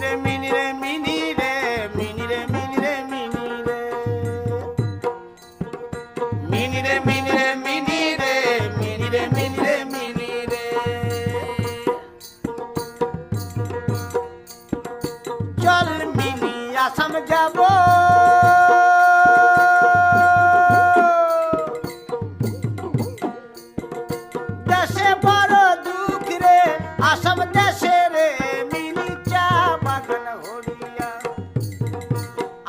রে মিনি রে মিনি রে মিনি রে মিনি রে মিনি রে মিনি রে মিনি রে মিনি রে মিনি রে মিনি রে মিনি রে চল মিনি আসাম যাব দেশে বড় দুঃখ রে আসাম দেশে রে মিনি চা বাগান হরিয়া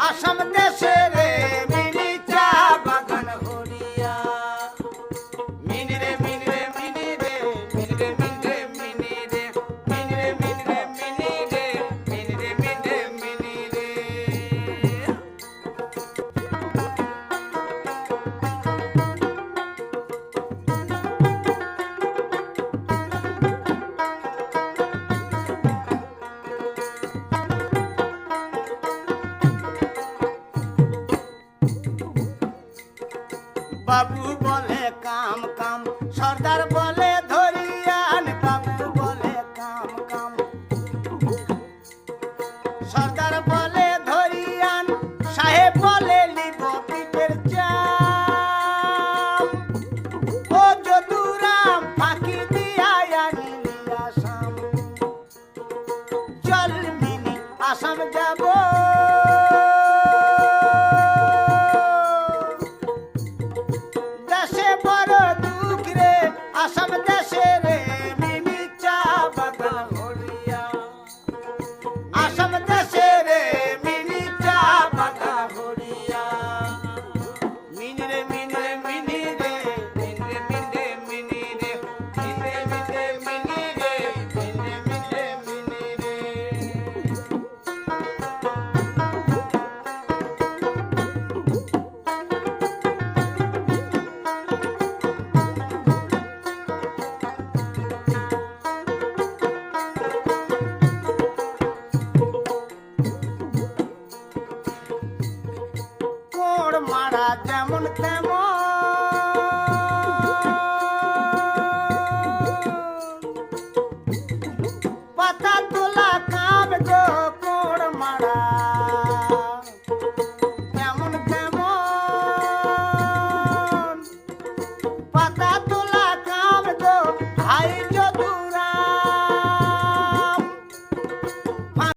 আসাম দেশে রে মিনি চা বাগান হরিয়া মিনি রে মিনি রে মিনি রে মিনি রে মিনি রে মিনি রে মিনি রে মিনি রে মিনি রে মিনি রে মিনি রে মিনি রে বাবু বলে কাম কাম সর্দার বলে ধরিয়ান বাবু বলে কাম কাম সর্দার বলে ধরিয়ান সাহেব বলে লিব পিঠের চাম ও যদুরাম ফাঁকি দিয়া আনিলি আসাম চল মিনি আসাম যাব